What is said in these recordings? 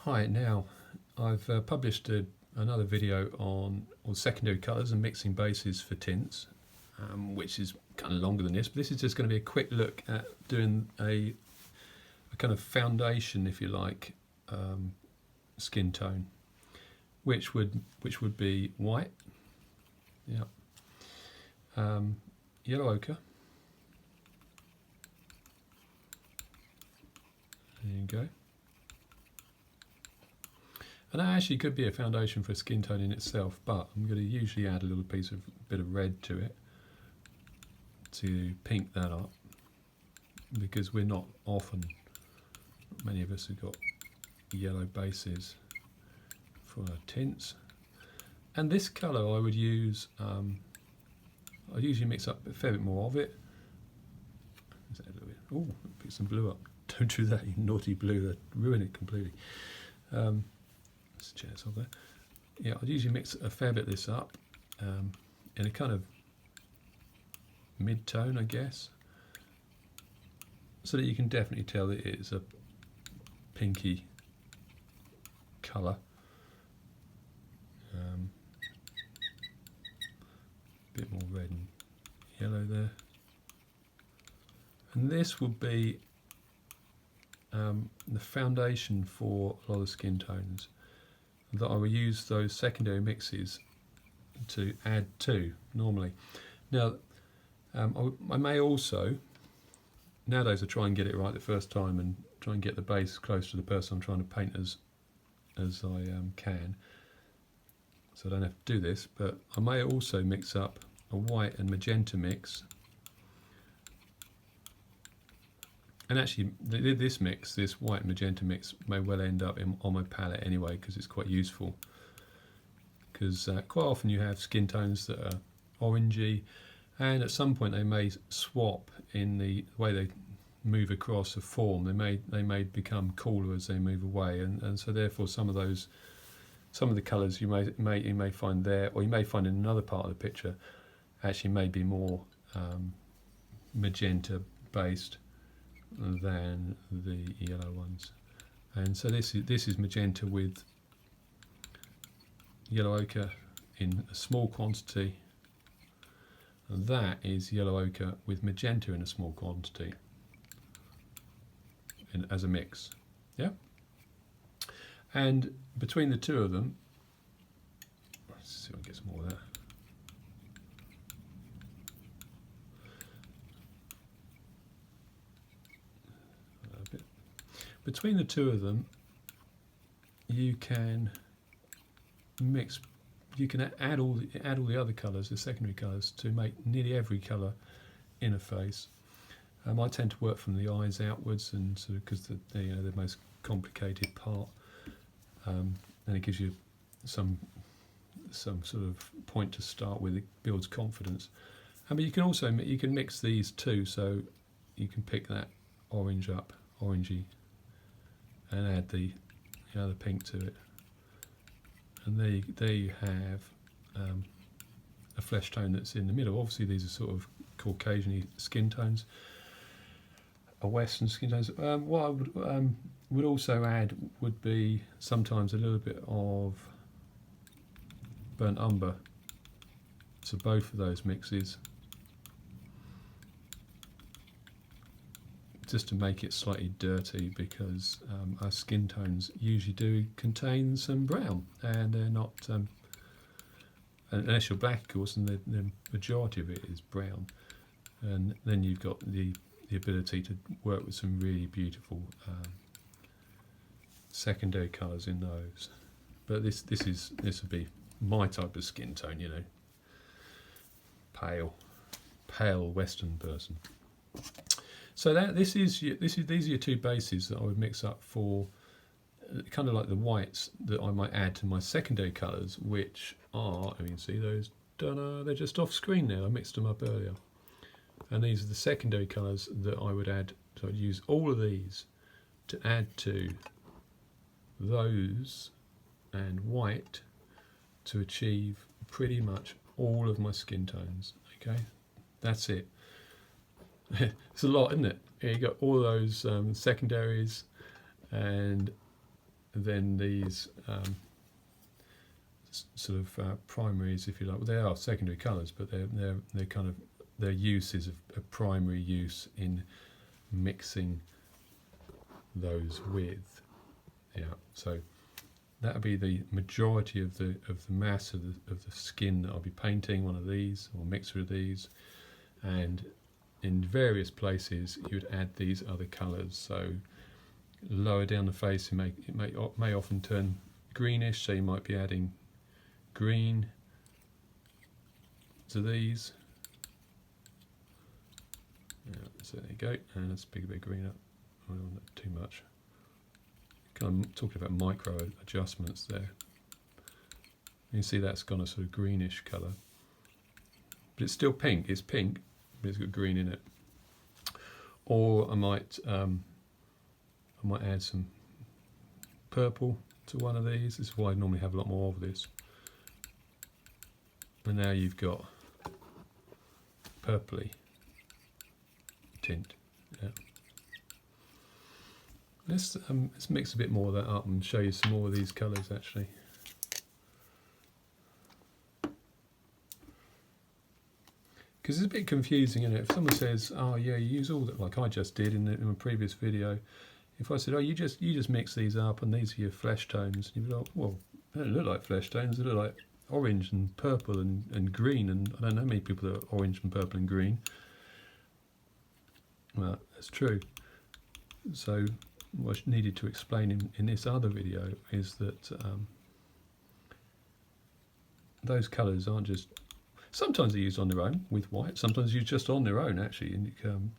Hi, now I've published another video on secondary colours and mixing bases for tints, which is kind of longer than this, but this is just going to be a quick look at doing a kind of foundation, if you like, skin tone, which would be white, yeah, yellow ochre, there you go. And that actually could be a foundation for a skin tone in itself, but I'm going to usually add a little bit of red to it to pink that up, because we're not often, many of us have got yellow bases for our tints. And this colour I would use, I usually mix up a fair bit more of it. Oh, pick some blue up. Don't do that, you naughty blue, that ruin it completely. Chairs over there. Yeah, I'd usually mix a fair bit of this up in a kind of mid-tone, I guess, so that you can definitely tell that it's a pinky colour. A bit more red and yellow there. And this will be the foundation for a lot of skin tones that I will use those secondary mixes to add to normally. Now, I may also, nowadays I try and get it right the first time and try and get the base close to the person I'm trying to paint as I can, so I don't have to do this, but I may also mix up a white and magenta mix. And actually, this mix, this white and magenta mix, may well end up on my palette anyway, because it's quite useful. Because quite often you have skin tones that are orangey, and at some point they may swap in the way they move across a form. They may become cooler as they move away, and so therefore some of the colours you may find there, or you may find in another part of the picture, actually may be more magenta based than the yellow ones. And so this is magenta with yellow ochre in a small quantity, and that is yellow ochre with magenta in a small quantity as a mix. Yeah, and between the two of them, let's see if I can get some more of that. Between the two of them, you can mix. You can add all the other colours, the secondary colours, to make nearly every colour in a face. I tend to work from the eyes outwards, and sort of because they're the most complicated part, and it gives you some sort of point to start with. It builds confidence. But you can also mix these two, so you can pick that orange up, orangey, and add the other pink to it, and there you have a flesh tone that's in the middle. Obviously these are sort of Caucasian skin tones, or Western skin tones. What I would also add would be sometimes a little bit of burnt umber to both of those mixes, just to make it slightly dirty, because our skin tones usually do contain some brown, and they're not, unless you're black of course, and the majority of it is brown, and then you've got the ability to work with some really beautiful secondary colours in those. But this would be my type of skin tone, you know, pale Western person. So these are your two bases that I would mix up for kind of like the whites that I might add to my secondary colours, which are, you can see those, they're just off screen now, I mixed them up earlier. And these are the secondary colours that I would add, so I'd use all of these to add to those and white to achieve pretty much all of my skin tones. Okay, that's it. It's a lot, isn't it? You got all those secondaries and then these sort of primaries, if you like. Well, they are secondary colours, but they're kind of their uses of primary use in mixing those with. Yeah, so that would be the majority of the mass of the skin that I'll be painting, one of these or a mixture of these, and in various places you would add these other colours. So lower down the face it may often turn greenish, so you might be adding green to these. Yeah, so there you go, and let's pick a bit of green up. I don't want that too much. Kind of talking about micro adjustments there. You can see that's gone a sort of greenish colour, but it's still pink. It's pink, but it's got green in it. Or I might add some purple to one of these. This is why I normally have a lot more of this. And now you've got purpley tint. Yeah. Let's mix a bit more of that up and show you some more of these colours actually. Because it's a bit confusing, isn't it? If someone says, "Oh yeah, you use all that," like I just did in a previous video. If I said, "Oh, you just mix these up and these are your flesh tones," you'd be like, "Well, they don't look like flesh tones. They look like orange and purple and green." And I don't know many people that are orange and purple and green. Well, that's true. So what I needed to explain in this other video is that those colours aren't just... Sometimes they're used on their own with white, sometimes used just on their own actually, and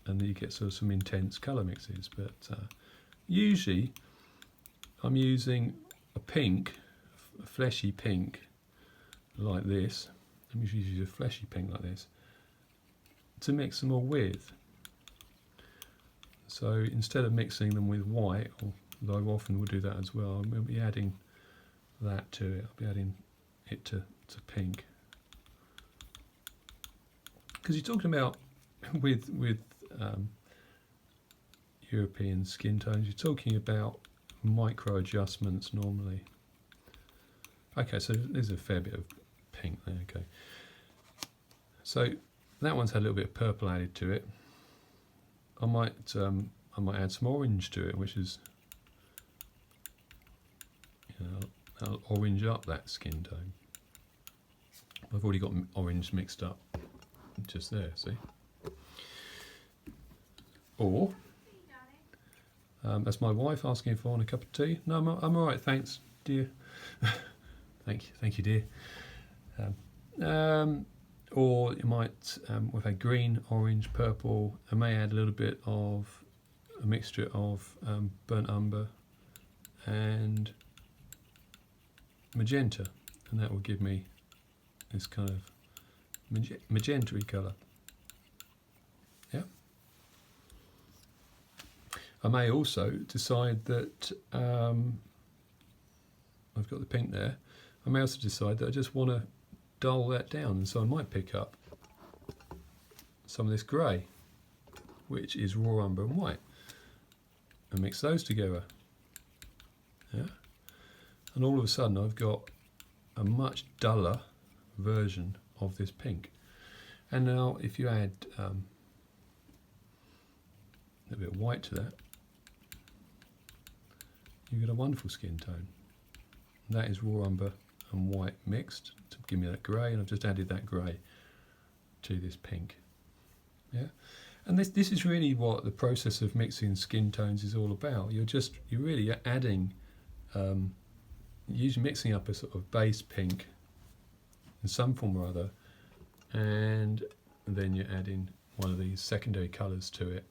then you get sort of some intense colour mixes. But usually I'm using a pink, a fleshy pink like this. I'm usually using a fleshy pink like this to mix them all with. So instead of mixing them with white, although I often will do that as well, I'll be adding that to it. I'll be adding it to pink. Because you're talking about with European skin tones, you're talking about micro adjustments normally. Okay, so there's a fair bit of pink there. Okay, so that one's had a little bit of purple added to it. I might add some orange to it, which is, I'll orange up that skin tone. I've already got orange mixed up just there, see? Or that's my wife asking if I want a cup of tea. No, I'm all right, thanks, dear. thank you, dear. Or you might, we've had green, orange, purple. I may add a little bit of a mixture of burnt umber and magenta, and that will give me this kind of magenta-y colour. Yeah. I may also decide that I've got the pink there. I may also decide that I just want to dull that down, and so I might pick up some of this grey, which is raw umber and white, and mix those together. Yeah. And all of a sudden I've got a much duller version of this pink. And now if you add a bit of white to that, you get a wonderful skin tone. And that is raw umber and white mixed to give me that grey, and I've just added that grey to this pink. Yeah, and this is really what the process of mixing skin tones is all about. You're really adding, usually mixing up a sort of base pink in some form or other, and then you're adding one of these secondary colours to it,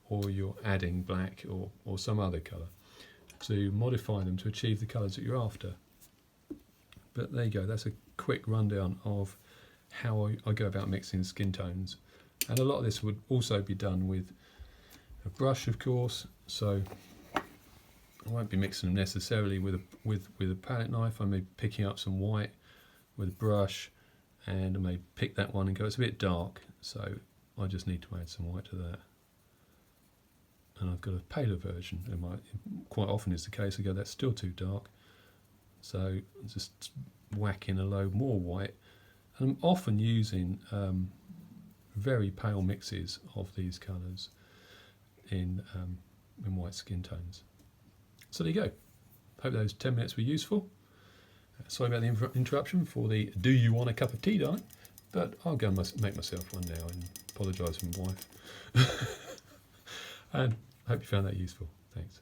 or you're adding black or some other colour to modify them to achieve the colours that you're after. But there you go, that's a quick rundown of how I go about mixing skin tones. And a lot of this would also be done with a brush, of course, so I won't be mixing them necessarily with a palette knife. I may be picking up some white with a brush, and I may pick that one and go, it's a bit dark, so I just need to add some white to that. and I've got a paler version. Quite often is the case, I go, that's still too dark, so just whack in a load more white. And I'm often using very pale mixes of these colours in white skin tones. So there you go. Hope those 10 minutes were useful. Sorry about the interruption for the "do you want a cup of tea" night, but I'll go and make myself one now and apologise to my wife. And I hope you found that useful. Thanks.